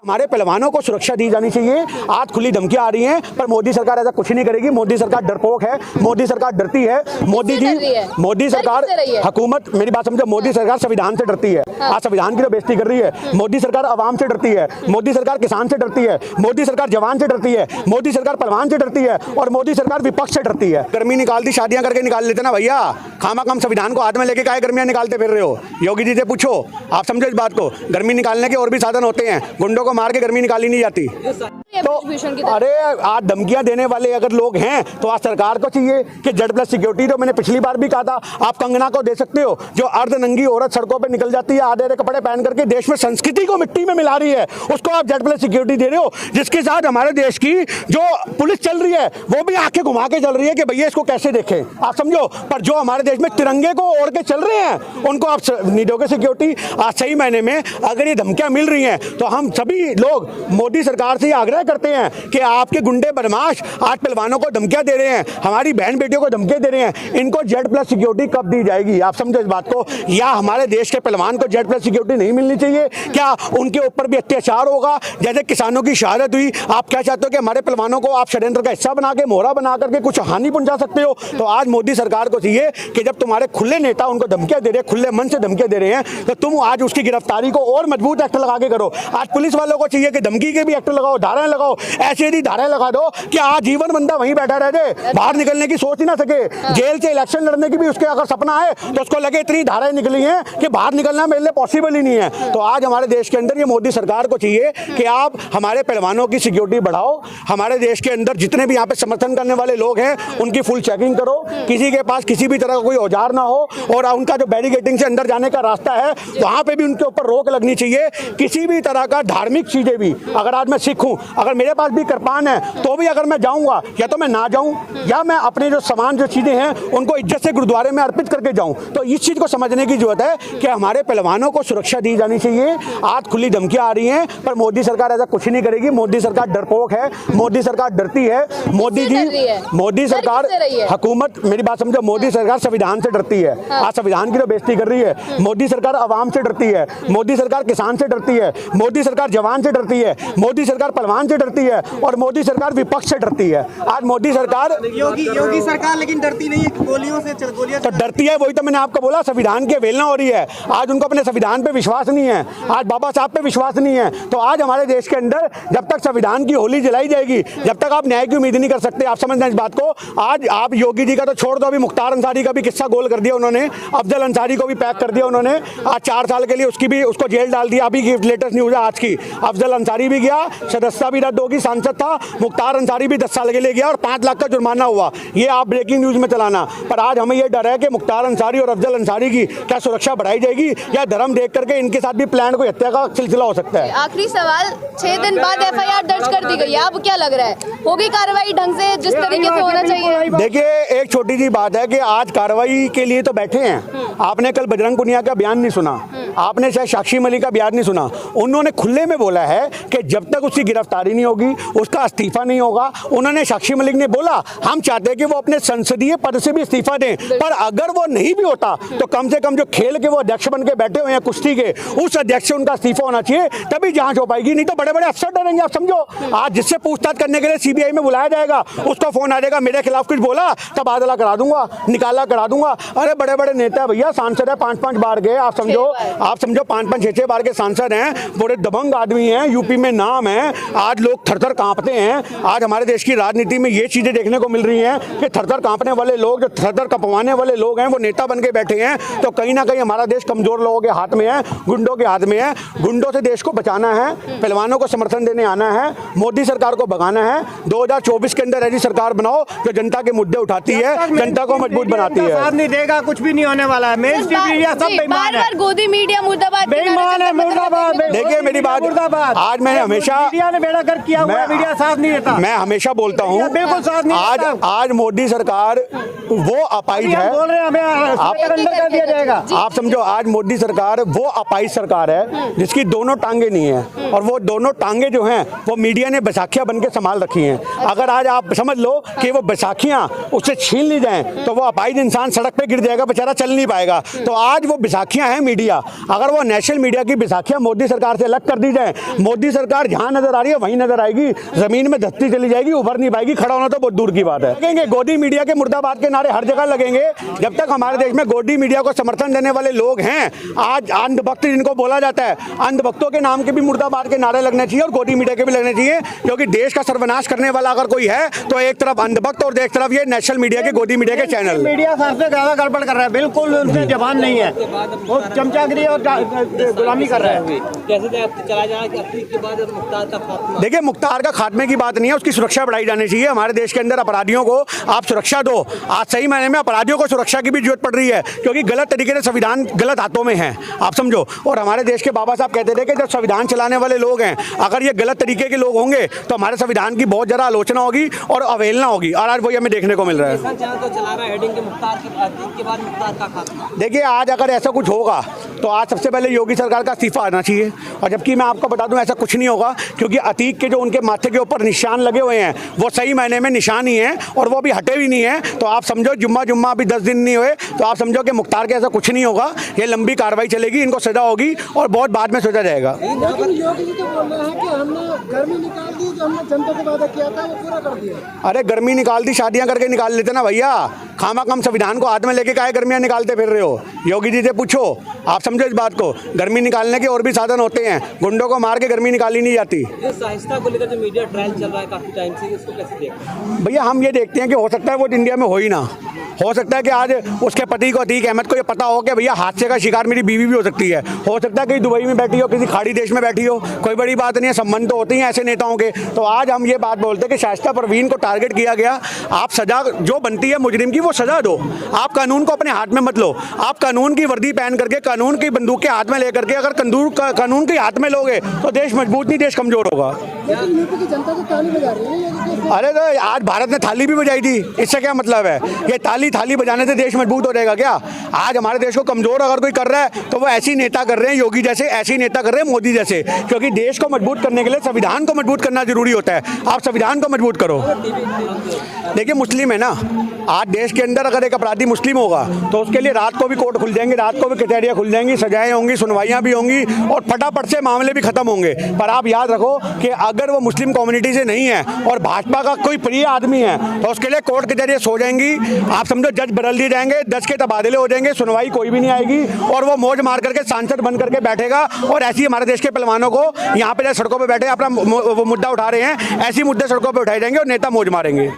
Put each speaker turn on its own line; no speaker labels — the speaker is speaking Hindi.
हमारे पहलवानों को सुरक्षा दी जानी चाहिए। आज खुली धमकियां आ रही हैं, पर मोदी सरकार ऐसा कुछ नहीं करेगी। मोदी सरकार डरपोक है, मोदी सरकार डरती है। मोदी जी, मोदी सरकार, हुकूमत, मेरी बात समझो, मोदी सरकार संविधान से डरती है। आज संविधान की तो बेइज्जती कर रही है। मोदी सरकार आवाम से डरती है, मोदी सरकार किसान से डरती है, मोदी सरकार जवान से डरती है, मोदी सरकार पहलवान से डरती है, और मोदी सरकार विपक्ष से डरती है। गर्मी निकालती, शादियां करके निकाल लेते ना भैया। खामा कम संविधान को हाथ में लेके काहे गर्मियां निकालते फिर रहे हो? योगी जी से पूछो, आप समझो इस बात को। गर्मी निकालने के और भी साधन होते हैं, गुंडों को मार के गर्मी निकाली नहीं जाती। तो अरे आज धमकियां देने वाले अगर लोग हैं तो आज सरकार को चाहिए कि Z+ सिक्योरिटी, तो मैंने पिछली बार भी कहा था, आप कंगना को दे सकते हो, जो अर्धनंगी औरत सड़कों पे निकल जाती है आधे आधे कपड़े पहन करके, देश में संस्कृति को मिट्टी में मिला रही है, उसको आप Z+ सिक्योरिटी दे रहे हो। जिसके साथ हमारे देश की जो पुलिस चल रही है वो भी आंखें घुमा के चल रही है कि भैया इसको कैसे देखें, आप समझो। पर जो हमारे देश में तिरंगे को ओढ़ के चल रहे हैं उनको आप नहीं दोगे सिक्योरिटी। आज सही मायने में अगर ये धमकियां मिल रही हैं तो हम सभी लोग मोदी सरकार से आग्रह करते हैं कि आपके गुंडे बदमाश आज पहलवानों को धमकियां दे रहे हैं, हमारी बहन बेटियों को धमकियां दे रहे हैं, इनको Z+ सिक्योरिटी कब दी जाएगी? आप समझो इस बात को। या हमारे देश के पहलवान को Z+ सिक्योरिटी नहीं मिलनी चाहिए? क्या उनके ऊपर भी अत्याचार होगा? जैसे किसानों की शहादत हुई, आप क्या चाहते हो कि हमारे पहलवानों को आप षड्यंत्र का हिस्सा बना के, मोहरा बना करके कुछ हानि पहुंचा सकते हो? तो आज मोदी सरकार को चाहिए कि जब तुम्हारे खुले नेता उनको धमकियां दे रहे हैं, खुले मन से धमकियां दे रहे हैं, तो तुम आज उसकी गिरफ्तारी को और मजबूत एक्ट लगा के करो। आज पुलिस वालों को चाहिए कि धमकी के भी एक्ट लगाओ, धाराएं लगाओ, ऐसी यदि धाराएं लगा दो कि आजीवन बंदा वहीं बैठा रह जाए, बाहर निकलने की सोच ही ना सके। जेल से इलेक्शन लड़ने की भी उसके अगर सपना है तो उसको लगे इतनी धाराएं निकली हैं कि बाहर निकलना मेरे लिए पॉसिबल ही नहीं है। तो आज हमारे देश के अंदर ये मोदी सरकार को चाहिए कि आप हमारे पहलवानों की सिक्योरिटी बढ़ाओ। हमारे देश के अंदर जितने भी यहाँ पे समर्थन करने वाले लोग हैं उनकी फुल चेकिंग करो, किसी के पास किसी भी तरह का कोई औजार ना हो, और उनका जो बैरिकेडिंग से अंदर जाने का रास्ता है वहां पे भी उनके ऊपर रोक लगनी चाहिए। किसी भी तरह का धार्मिक चीजें भी, अगर आज मैं सिख हूं, अगर मेरे पास भी कृपान है तो भी अगर मैं जाऊंगा या तो मैं ना जाऊं, या मैं अपने जो सामान जो चीजें हैं उनको इज्जत से गुरुद्वारे में अर्पित करके जाऊं। तो इस चीज को समझने की जरूरत है कि हमारे पहलवानों को सुरक्षा दी जानी चाहिए। आज खुली धमकियां आ रही हैं, पर मोदी सरकार ऐसा कुछ नहीं करेगी। मोदी सरकार डरपोक है, मोदी सरकार डरती है। मोदी जी, मोदी सरकार, हुकूमत, मेरी बात समझो, मोदी सरकार संविधान से डरती है। आज संविधान की तो बेइज्जती कर रही है। मोदी सरकार आवाम से डरती है, मोदी सरकार किसान से डरती है, मोदी सरकार जवान से डरती है, मोदी सरकार पहलवान से डरती है, और मोदी सरकार विपक्ष से डरती है। आज मोदी सरकार,
योगी सरकार लेकिन डरती नहीं है, गोलियों से गोलियां
तो डरती है। वही तो मैंने आपको बोला, संविधान की अवहेलना हो रही है। आज उनको अपने संविधान पे विश्वास नहीं है, आज बाबा साहब पे विश्वास नहीं है। तो आज हमारे देश के अंदर जब तक संविधान की होली जलाई जाएगी, जब तक आप न्याय की उम्मीद नहीं कर सकते। आप समझना इस बात को। आज आप योगी जी का तो छोड़ दो, अभी मुख्तार अंसारी का भी किस्सा गोल कर दिया उन्होंने, अफजल अंसारी को भी पैक कर दिया उन्होंने। आज 4 साल के लिए उसको जेल डाल दिया। अभी की लेटेस्ट न्यूज है आज की, अफजल अंसारी भी गया, सदस्यता भी रद्द होगी, सांसद था। मुख्तार अंसारी भी 10 साल के लिए गया और 5 लाख का जुर्माना हुआ। ये आप ब्रेकिंग न्यूज में चलाना। पर आज हमें ये डर है कि मुख्तार अंसारी और अफजल अंसारी की क्या सुरक्षा बढ़ाई जाएगी, या धर्म देख करके इनके साथ भी प्लान कोई हत्या का सिलसिला हो सकता है।
आखिरी सवाल, 6 दिन बाद FIR दर्ज कर दी गई है, अब क्या लग रहा है, होगी कार्रवाई ढंग से जिस तरीके से होना चाहिए?
देखिए, एक छोटी सी बात है कि आज कार्रवाई के लिए तो बैठे हैं। आपने कल बजरंग पुनिया का बयान नहीं सुना, आपने शायद साक्षी मलिक का बयान नहीं सुना। उन्होंने खुले में बोला है कि जब तक उसकी गिरफ्तारी नहीं होगी, उसका इस्तीफा नहीं होगा। उन्होंने, साक्षी मलिक ने बोला, हम चाहते हैं कि वो अपने संसदीय पद से भी इस्तीफा दें, पर अगर वो नहीं भी होता तो कम से कम जो खेल के वो अध्यक्ष बन के बैठे हुए हैं कुश्ती के, उस अध्यक्ष से उनका इस्तीफा होना चाहिए, तभी जांच हो पाएगी। नहीं तो बड़े बड़े अफसर डरेंगे। आप समझो, आज जिससे पूछताछ करने के लिए CBI में बुलाया जाएगा, उसका फोन आ जाएगा, मेरे खिलाफ कुछ बोला, तबादला करा दूंगा, निकाला करा दूंगा। अरे बड़े बड़े नेता भैया, सांसद है, 5-5 बार गए। आप समझो 5-5, 6-6 बार के सांसद हैं, बड़े दबंग आदमी हैं, यूपी में नाम है। आज लोग थर थर कांपते हैं। आज हमारे देश की राजनीति में ये चीजें देखने को मिल रही हैं कि थर थर कांपने वाले लोग, जो थर थर कंपवाने वाले लोग हैं, वो नेता बन के बैठे हैं। तो कहीं ना कहीं हमारा देश कमजोर लोगों के हाथ में है, गुंडों के हाथ में है। गुंडों से देश को बचाना है, पहलवानों को समर्थन देने आना है, मोदी सरकार को भगाना है। 2024 के अंदर ऐसी सरकार बनाओ जो जनता के मुद्दे उठाती है, जनता को मजबूत बनाती है।
साथ नहीं देगा, कुछ भी नहीं होने वाला है। मेन स्ट्रीम मीडिया सब बेईमान है,
गोदी मीडिया मुर्दाबाद,
बेईमान है, मुर्दाबाद।
देखिए मेरी बात, आज मैं हमेशा,
मीडिया ने बेड़ा कर किया हुआ, मीडिया साथ नहीं देता।
मैं हमेशा बोलता हूँ,
बिल्कुल साथ नहीं।
आज मोदी सरकार वो अपाइज है,
बोल रहे हैं हमें अंदर कर दिया जाएगा।
आप समझो, आज मोदी सरकार वो अपाइज सरकार है जिसकी दोनों टांगे नहीं है, और वो दोनों टांगे जो हैं वो मीडिया ने बैसाखियां बन के संभाल रखी हैं। अगर आज आप समझ लो कि वो बैसाखियां उससे छीन ली जाएं तो वो अपाइज इंसान सड़क पे गिर जाएगा, बेचारा चल नहीं पाएगा। तो आज वो बैसाखियां हैं मीडिया, अगर वो नेशनल मीडिया की बैसाखियां मोदी सरकार से अलग कर दी जाए, मोदी सरकार जहां नजर आ रही है वहीं नजर आएगी, जमीन में धसती चली जाएगी, उभर नहीं पाएगी, खड़ा होना तो बहुत दूर की बात है। लगेंगे गोदी मीडिया के मुर्दाबाद के नारे हर जगह लगेंगे। जब तक हमारे देश में गोदी मीडिया को समर्थन देने वाले लोग हैं, आज अंधभक्त जिनको बोला जाता है, अंधभक्तों के नाम के भी मुर्दाबाद के नारे लगने चाहिए और गोदी मीडिया के भी लगने चाहिए, क्योंकि देश का सर्वनाश करने वाला अगर कोई है तो एक तरफ अंधभक्त और एक तरफ ये नेशनल मीडिया के गोदी मीडिया के चैनल।
मीडिया सबसे ज्यादा गड़बड़ कर रहा है, बिल्कुल उनसे जबान नहीं है, वो चमचागिरी और गुलामी कर रहा है।
कैसे चला जा रहा है के बाद मुख्तार का खात्मा?
देखिए, मुख्तार का खात्मे की बात नहीं है, उसकी सुरक्षा बढ़ाई जानी चाहिए। हमारे देश के अंदर अपराधियों को आप सुरक्षा दो। आज सही मायने में अपराधियों को सुरक्षा की भी जरूरत पड़ रही है, क्योंकि गलत तरीके से संविधान गलत हाथों में है, आप समझो। और हमारे देश के बाबा साहब कहते थे कि जब संविधान चलाने वाले लोग हैं, अगर ये गलत तरीके के लोग होंगे तो हमारे संविधान की बहुत ज़्यादा आलोचना होगी और अवहेलना होगी, और आज वही हमें देखने को मिल रहा है।
तो चला रहा है हेडिंग के मुख्तार के बाद मुख्तार का खात्मा।
देखिए, आज अगर ऐसा कुछ होगा तो आज सबसे पहले योगी सरकार का इस्तीफा आना चाहिए, और जबकि मैं आपको बता दूं ऐसा कुछ नहीं होगा, क्योंकि अतीक के जो उनके माथे के ऊपर निशान लगे हुए हैं वो सही मायने में निशान ही हैं और वो भी हटे भी नहीं हैं। तो आप समझो जुम्मा अभी 10 दिन नहीं हुए तो आप समझो कि मुख्तार के ऐसा कुछ नहीं होगा, ये लंबी कार्रवाई चलेगी, इनको सजा होगी और बहुत बाद में सोचा जाएगा।
लेकिन योगी जी तो बोल रहे हैं कि हमने गर्मी निकाल दी, जो हमने जनता से वादा किया था वो पूरा कर दिया।
अरे गर्मी निकाल दी, शादियां करके निकाल लेते ना भैया, खामा कम संविधान को हाथ में लेके काहे गर्मियां निकालते फिर रहे हो? योगी जी से पूछो, आप समझो इस बात को। गर्मी निकालने के और भी साधन होते हैं, गुंडों को मार के गर्मी निकाली नहीं जाती।
जो साहिस्ता को लेकर जो मीडिया ट्रायल चल रहा है काफी टाइम से, इसको कैसे देखते हैं?
भैया हम ये देखते हैं कि हो सकता है वो इंडिया में हो ही ना, हो सकता है कि आज उसके पति को अतीक अहमद को ये पता हो कि भैया हादसे का शिकार मेरी बीवी भी हो सकती है, हो सकता है कहीं दुबई में बैठी हो, किसी खाड़ी देश में बैठी हो, कोई बड़ी बात नहीं है, संबंध तो होते ही हैं ऐसे नेताओं के। तो आज हम ये बात बोलते हैं कि शाइस्ता परवीन को टारगेट किया गया, आप सजा जो बनती है मुजरिम की वो सजा दो, आप कानून को अपने हाथ में मत लो। आप कानून की वर्दी पहन करके, कानून की बंदूक के हाथ में लेकर के अगर कानून के हाथ में लोगे तो देश मजबूत नहीं, देश कमजोर होगा।
लेकिन यूपी की जनता तो ताली बजा रही है ना।
अरे तो आज भारत ने थाली भी बजाई थी, इससे क्या मतलब है? ये थाली बजाने से देश मजबूत हो जाएगा क्या? आज हमारे देश को कमजोर अगर कोई कर रहा है तो वो ऐसी नेता कर रहे हैं, योगी जैसे ऐसी नेता कर रहे हैं, मोदी जैसे, क्योंकि देश को मजबूत करने के लिए संविधान को मजबूत करना जरूरी होता है। आप संविधान को मजबूत करो। देखिए, मुस्लिम है ना, आज देश के अंदर अगर एक अपराधी मुस्लिम होगा तो उसके लिए रात को भी कोर्ट खुल जाएंगे, रात को भी कचहरियाँ खुल जाएंगी, सजाएं होंगी, सुनवाइयाँ भी होंगी और फटाफट से मामले भी खत्म होंगे। पर आप याद रखो कि अगर वो मुस्लिम कम्युनिटी से नहीं है और भाजपा का कोई प्रिय आदमी है तो उसके लिए कोर्ट कचहरियाँ सो जाएंगी, आप समझो जज बदल दिए जाएंगे, 10 के तबादले हो जाएंगे, सुनवाई कोई भी नहीं आएगी और वो मौज मार करके सांसद बन करके बैठेगा। और ऐसी हमारे देश के पहलवानों को यहाँ पे सड़कों पर बैठे अपना मुद्दा उठा रहे हैं, ऐसी मुद्दे सड़कों पर उठाए जाएंगे और नेता मौज मारेंगे।